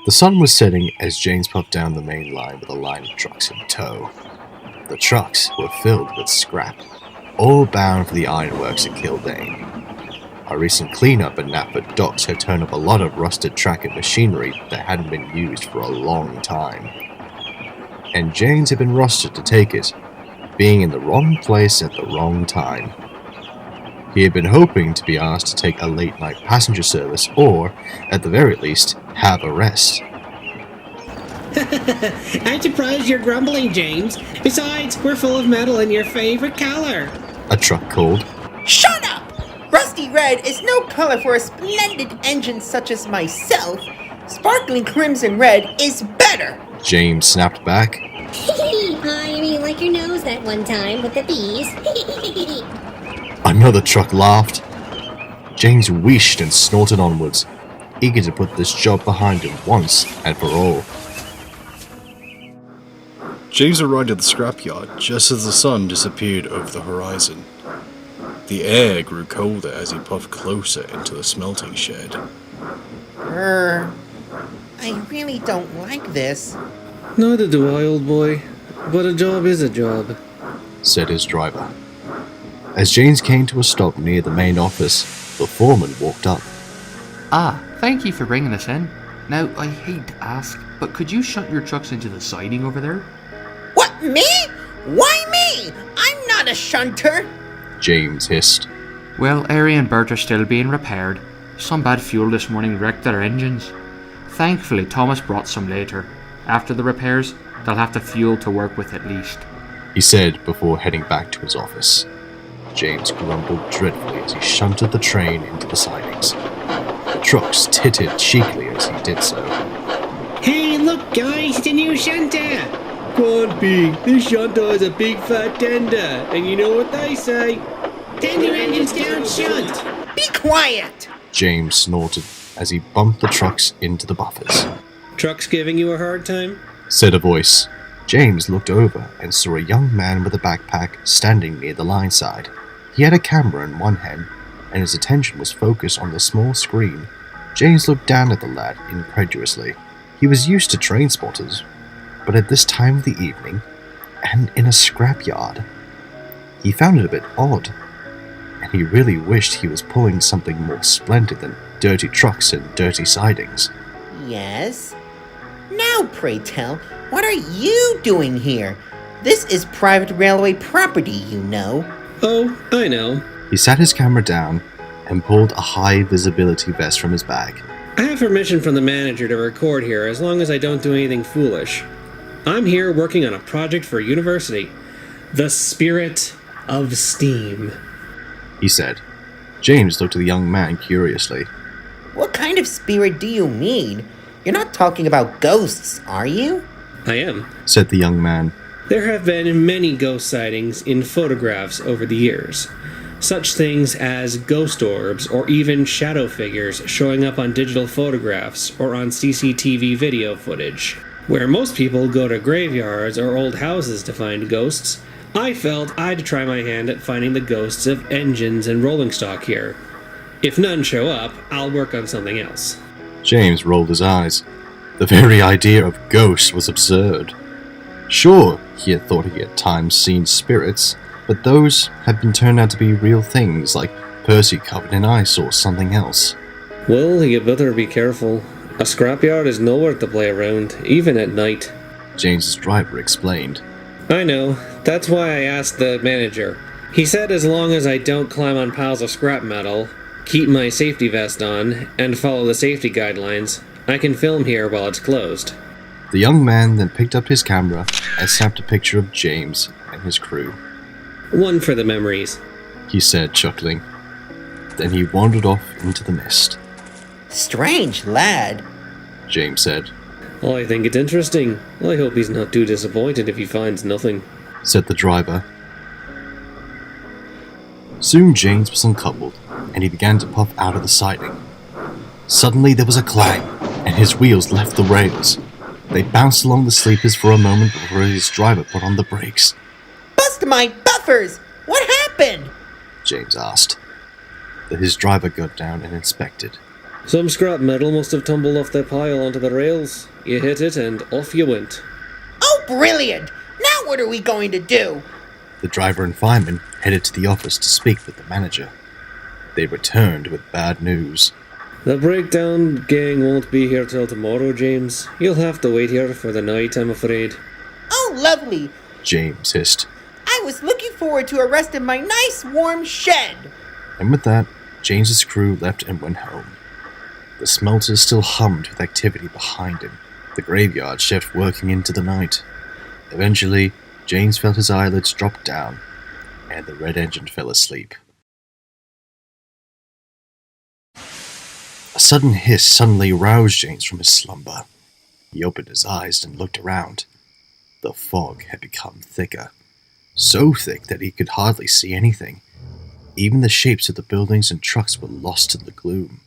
The sun was setting as James puffed down the main line with a line of trucks in tow. The trucks were filled with scrap, all bound for the ironworks at Kildane. A recent cleanup at Knapford docks had turned up a lot of rusted track and machinery that hadn't been used for a long time. And James had been rusted to take it, being in the wrong place at the wrong time. He had been hoping to be asked to take a late-night passenger service or, at the very least, have a rest. I'm surprised you're grumbling, James. Besides, we're full of metal in your favorite color. A truck called. Shut up! Rusty red is no color for a splendid engine such as myself. Sparkling crimson red is better. James snapped back. I really like your nose that one time with the bees. Another truck laughed. James wheeshed and snorted onwards, eager to put this job behind him once and for all. James arrived at the scrapyard just as the sun disappeared over the horizon. The air grew colder as he puffed closer into the smelting shed. I really don't like this. Neither do I, old boy. But a job is a job, said his driver. As James came to a stop near the main office, the foreman walked up. Thank you for bringing us in. Now, I hate to ask, but could you shunt your trucks into the siding over there? What, me? Why me? I'm not a shunter. James hissed. Well, Ari and Bert are still being repaired. Some bad fuel this morning wrecked their engines. Thankfully, Thomas brought some later. After the repairs, they'll have the fuel to work with at least, he said before heading back to his office. James grumbled dreadfully as he shunted the train into the sidings. The trucks tittered cheekily as he did so. Hey, look, guys, the new shunter. Go on, Pete. This shunter is a big fat tender, and you know what they say. Tender engines don't shunt. Be quiet. James snorted as he bumped the trucks into the buffers. Trucks giving you a hard time? Said a voice. James looked over and saw a young man with a backpack standing near the line side. He had a camera in one hand, and his attention was focused on the small screen. James looked down at the lad incredulously. He was used to train spotters, but at this time of the evening, and in a scrapyard, he found it a bit odd, and he really wished he was pulling something more splendid than dirty trucks and dirty sidings. Yes? Now, pray tell, what are you doing here? This is private railway property, you know. Oh, I know. He sat his camera down and pulled a high-visibility vest from his bag. I have permission from the manager to record here as long as I don't do anything foolish. I'm here working on a project for a university. The Spirit of Steam, he said. James looked at the young man curiously. What kind of spirit do you mean? You're not talking about ghosts, are you? I am, said the young man. There have been many ghost sightings in photographs over the years. Such things as ghost orbs or even shadow figures showing up on digital photographs or on CCTV video footage. Where most people go to graveyards or old houses to find ghosts, I felt I'd try my hand at finding the ghosts of engines and rolling stock here. If none show up, I'll work on something else. James rolled his eyes. The very idea of ghosts was absurd. Sure, he had thought he had at times seen spirits, but those had been turned out to be real things like Percy covered in ice or something else. Well, you better be careful. A scrapyard is nowhere to play around, even at night. James's driver explained. I know. That's why I asked the manager. He said as long as I don't climb on piles of scrap metal, keep my safety vest on, and follow the safety guidelines, I can film here while it's closed. The young man then picked up his camera and snapped a picture of James and his crew. One for the memories, he said, chuckling. Then he wandered off into the mist. Strange lad, James said. I think it's interesting. I hope he's not too disappointed if he finds nothing, said the driver. Soon James was uncoupled, and he began to puff out of the siding. Suddenly there was a clang, and his wheels left the rails. They bounced along the sleepers for a moment before his driver put on the brakes. Bust my buffers! What happened? James asked. Then his driver got down and inspected. Some scrap metal must have tumbled off the pile onto the rails. You hit it and off you went. Oh, brilliant! Now what are we going to do? The driver and fireman headed to the office to speak with the manager. They returned with bad news. The breakdown gang won't be here till tomorrow, James. You'll have to wait here for the night, I'm afraid. Oh, lovely! James hissed. I was looking forward to a rest in my nice warm shed. And with that, James's crew left and went home. The smelters still hummed with activity behind him. The graveyard shift working into the night. Eventually, James felt his eyelids drop down, and the red engine fell asleep. A sudden hiss suddenly roused James from his slumber. He opened his eyes and looked around. The fog had become thicker, so thick that he could hardly see anything. Even the shapes of the buildings and trucks were lost in the gloom.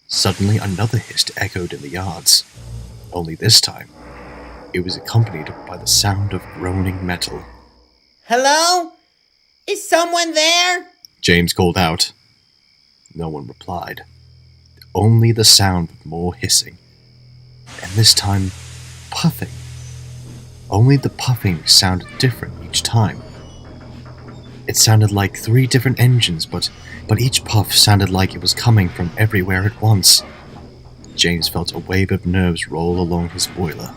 Suddenly another hiss echoed in the yards, only this time it was accompanied by the sound of groaning metal. Hello? Is someone there? James called out. No one replied. Only the sound of more hissing, and this time puffing. Only the puffing sounded different each time. It sounded like 3 different engines, but each puff sounded like it was coming from everywhere at once. James felt a wave of nerves roll along his boiler.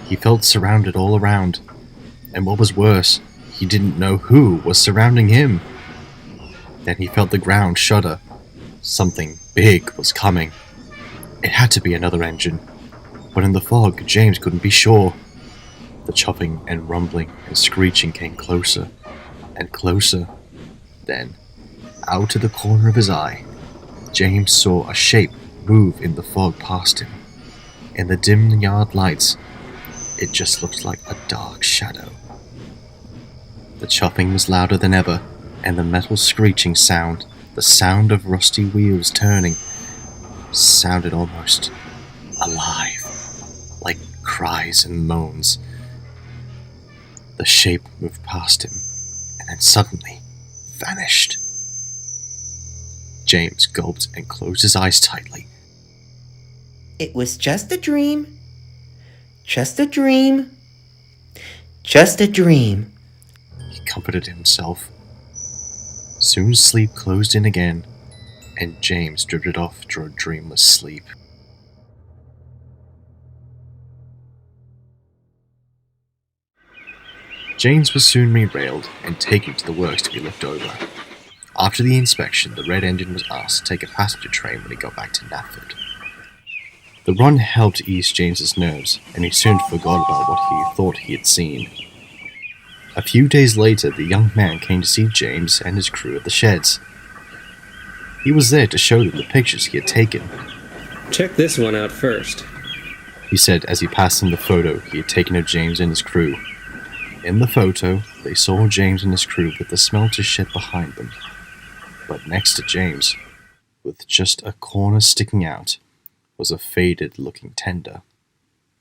He felt surrounded all around, and what was worse, he didn't know who was surrounding him. Then he felt the ground shudder. Something big was coming. It had to be another engine, but in the fog, James couldn't be sure. The chopping and rumbling and screeching came closer and closer. Then, out of the corner of his eye, James saw a shape move in the fog past him. In the dim yard lights, it just looked like a dark shadow. The chopping was louder than ever, and the metal screeching sound, the sound of rusty wheels turning, sounded almost alive, like cries and moans. The shape moved past him, and then suddenly vanished. James gulped and closed his eyes tightly. It was just a dream. Just a dream. Just a dream. He comforted himself. Soon sleep closed in again, and James drifted off to a dreamless sleep. James was soon derailed and taken to the works to be looked over. After the inspection, the red engine was asked to take a passenger train when he got back to Natford. The run helped ease James's nerves, and he soon forgot about what he thought he had seen. A few days later, the young man came to see James and his crew at the sheds. He was there to show them the pictures he had taken. Check this one out first. He said as he passed them the photo he had taken of James and his crew. In the photo, they saw James and his crew with the smelter shed behind them. But next to James, with just a corner sticking out, was a faded-looking tender.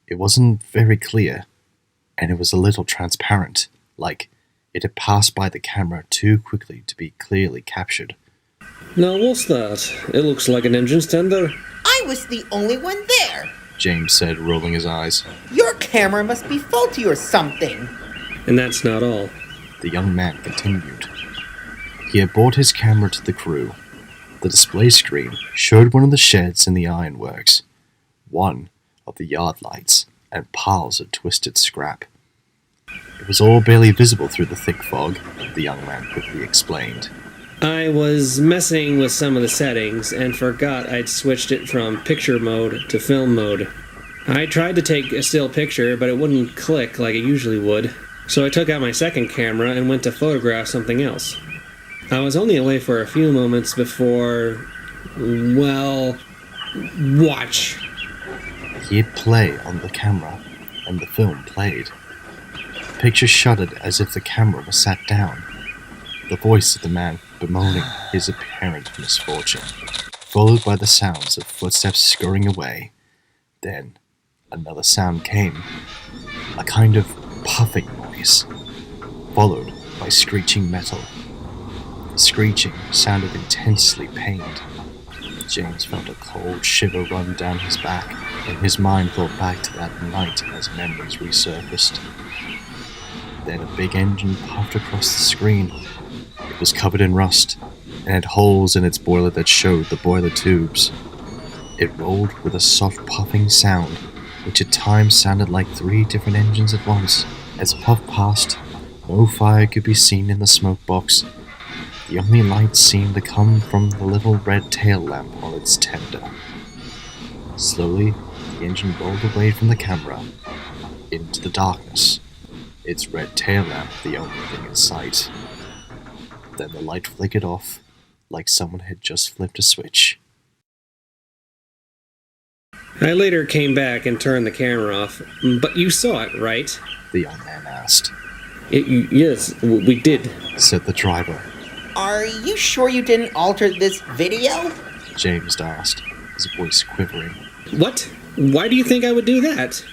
It wasn't very clear, and it was a little transparent, like it had passed by the camera too quickly to be clearly captured. Now what's that? It looks like an engine's tender. I was the only one there. James said, rolling his eyes. Your camera must be faulty or something. And that's not all. The young man continued. He had brought his camera to the crew. The display screen showed one of the sheds in the ironworks, one of the yard lights, and piles of twisted scrap. It was all barely visible through the thick fog, the young man quickly explained. I was messing with some of the settings and forgot I'd switched it from picture mode to film mode. I tried to take a still picture, but it wouldn't click like it usually would, so I took out my second camera and went to photograph something else. I was only away for a few moments before, well, watch. He hit play on the camera, and the film played. The picture shuddered as if the camera was sat down. The voice of the man bemoaning his apparent misfortune, followed by the sounds of footsteps scurrying away. Then another sound came, a kind of puffing noise, followed by screeching metal. The screeching sounded intensely pained. James felt a cold shiver run down his back, and his mind thought back to that night as memories resurfaced. Then a big engine puffed across the screen. It was covered in rust, and had holes in its boiler that showed the boiler tubes. It rolled with a soft puffing sound, which at times sounded like 3 different engines at once. As it puffed past, no fire could be seen in the smoke box. The only light seemed to come from the little red tail lamp on its tender. Slowly, the engine rolled away from the camera, into the darkness, its red tail lamp the only thing in sight. Then the light flickered off, like someone had just flipped a switch. I later came back and turned the camera off, but you saw it, right? The young man asked. Yes, we did. Said the driver. Are you sure you didn't alter this video? James asked, his voice quivering. What? Why do you think I would do that?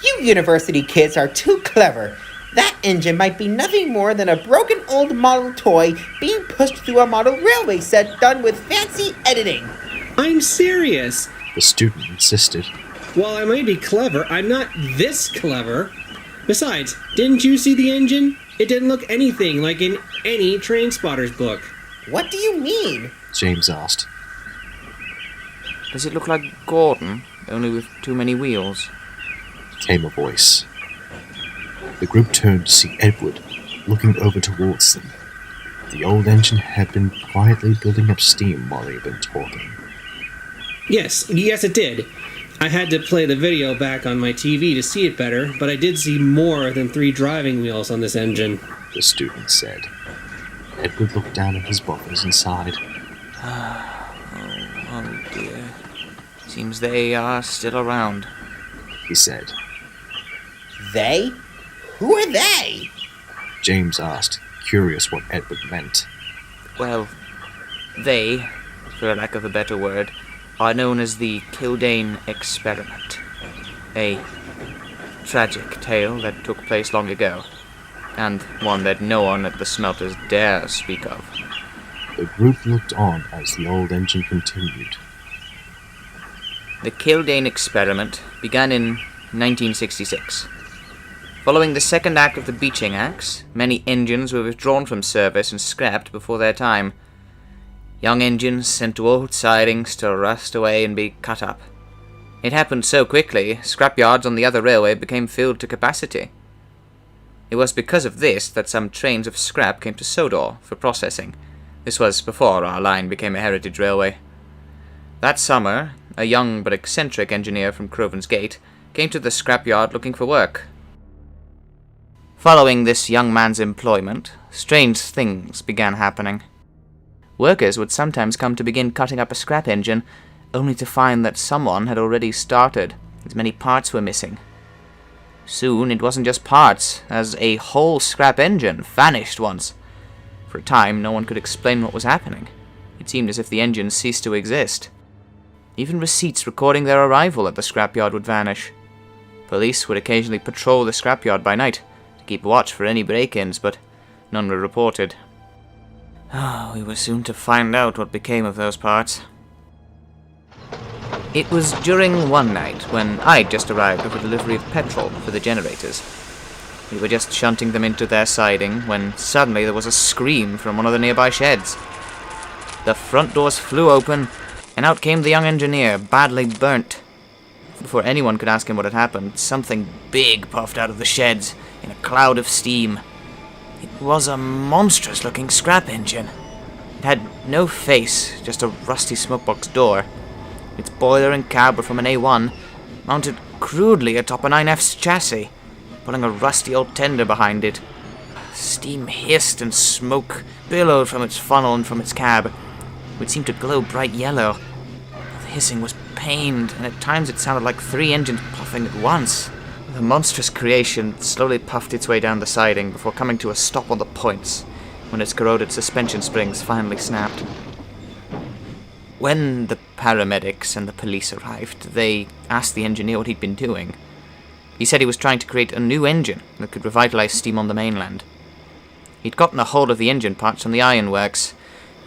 You university kids are too clever. That engine might be nothing more than a broken old model toy being pushed through a model railway set done with fancy editing. I'm serious. The student insisted. While I may be clever, I'm not this clever. Besides, didn't you see the engine? It didn't look anything like in any train spotter's book. What do you mean? James asked. Does it look like Gordon, only with too many wheels? Came a voice. The group turned to see Edward, looking over towards them. The old engine had been quietly building up steam while they had been talking. Yes, it did. I had to play the video back on my TV to see it better, but I did see more than 3 driving wheels on this engine. The student said. Edward looked down at his buffers and sighed. Oh dear. Seems they are still around. He said. They? Who are they? James asked, curious what Edward meant. Well, they, for lack of a better word, are known as the Kildane experiment. A tragic tale that took place long ago, and one that no one at the smelters dare speak of. The group looked on as the old engine continued. The Kildane experiment began in 1966. Following the second act of the Beeching Acts, many engines were withdrawn from service and scrapped before their time. Young engines sent to old sidings to rust away and be cut up. It happened so quickly, scrapyards on the other railway became filled to capacity. It was because of this that some trains of scrap came to Sodor for processing. This was before our line became a heritage railway. That summer, a young but eccentric engineer from Crovan's Gate came to the scrapyard looking for work. Following this young man's employment, strange things began happening. Workers would sometimes come to begin cutting up a scrap engine, only to find that someone had already started, as many parts were missing. Soon it wasn't just parts, as a whole scrap engine vanished once. For a time, no one could explain what was happening. It seemed as if the engine ceased to exist. Even receipts recording their arrival at the scrapyard would vanish. Police would occasionally patrol the scrapyard by night to keep watch for any break-ins, but none were reported. We were soon to find out what became of those parts. It was during one night when I'd just arrived with a delivery of petrol for the generators. We were just shunting them into their siding when suddenly there was a scream from one of the nearby sheds. The front doors flew open, and out came the young engineer, badly burnt. Before anyone could ask him what had happened, something big puffed out of the sheds in a cloud of steam. It was a monstrous-looking scrap engine. It had no face, just a rusty smokebox door. Its boiler and cab were from an A1, mounted crudely atop a 9F's chassis, pulling a rusty old tender behind it. Steam hissed and smoke billowed from its funnel and from its cab, which seemed to glow bright yellow. The hissing was pained, and at times it sounded like 3 engines puffing at once. The monstrous creation slowly puffed its way down the siding before coming to a stop on the points, when its corroded suspension springs finally snapped. When the paramedics and the police arrived, they asked the engineer what he'd been doing. He said he was trying to create a new engine that could revitalize steam on the mainland. He'd gotten a hold of the engine parts from the ironworks.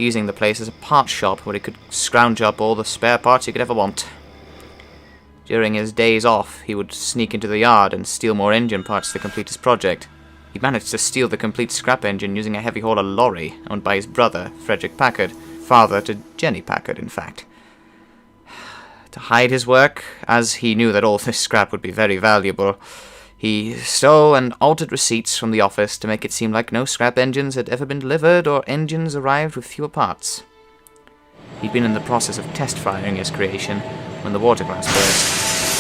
using the place as a parts shop where he could scrounge up all the spare parts he could ever want. During his days off, he would sneak into the yard and steal more engine parts to complete his project. He managed to steal the complete scrap engine using a heavy hauler lorry owned by his brother, Frederick Packard, father to Jenny Packard, in fact. To hide his work, as he knew that all this scrap would be very valuable, he stole and altered receipts from the office to make it seem like no scrap engines had ever been delivered or engines arrived with fewer parts. He'd been in the process of test firing his creation when the water glass burst,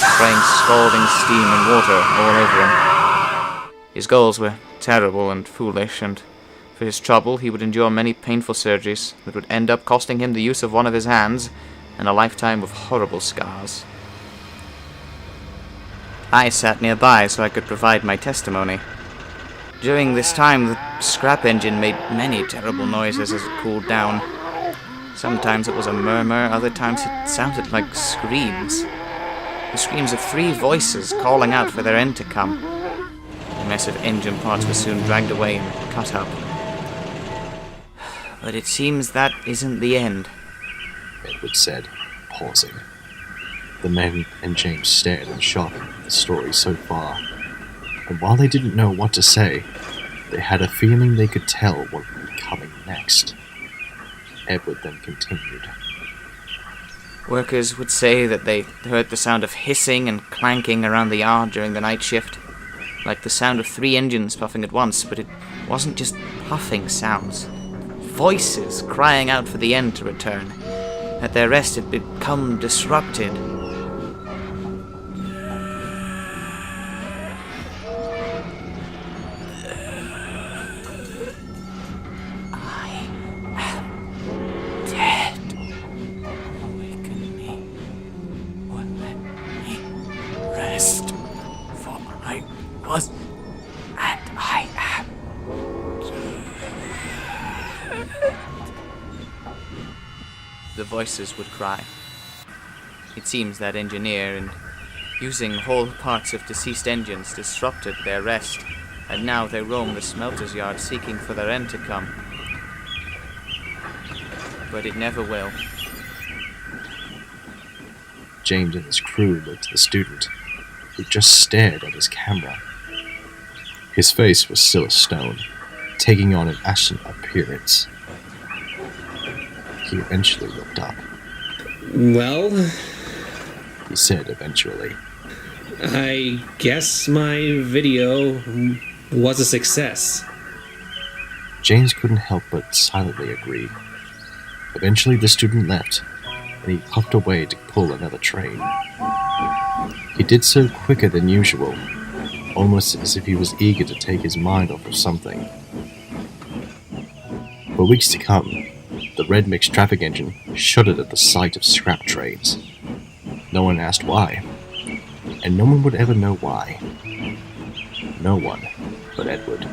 spraying scalding steam and water all over him. His goals were terrible and foolish, and for his trouble he would endure many painful surgeries that would end up costing him the use of one of his hands and a lifetime of horrible scars. I sat nearby so I could provide my testimony. During this time, the scrap engine made many terrible noises as it cooled down. Sometimes it was a murmur, other times it sounded like screams. The screams of 3 voices calling out for their end to come. The mess of engine parts was soon dragged away and cut up. But it seems that isn't the end. Edward said, pausing. The men and James stared in shock at the story so far, and while they didn't know what to say, they had a feeling they could tell what would be coming next. Edward then continued. Workers would say that they heard the sound of hissing and clanking around the yard during the night shift, like the sound of 3 engines puffing at once, but it wasn't just puffing sounds. Voices crying out for the end to return. At their rest had become disrupted. I am dead. Awaken me, or let me rest, for I was, and I am. The voices would cry. It seems that engineer, and using whole parts of deceased engines, disrupted their rest, and now they roam the smelters yard seeking for their end to come. But it never will. James and his crew looked at the student, who just stared at his camera. His face was still a stone, taking on an ashen appearance. He eventually looked up. Well, He said eventually. I guess my video was a success. James couldn't help but silently agree. Eventually the student left, and he puffed away to pull another train. He did so quicker than usual, almost as if he was eager to take his mind off of something. For weeks to come, the red mixed traffic engine shuddered at the sight of scrap trains. No one asked why, and no one would ever know why. No one but Edward.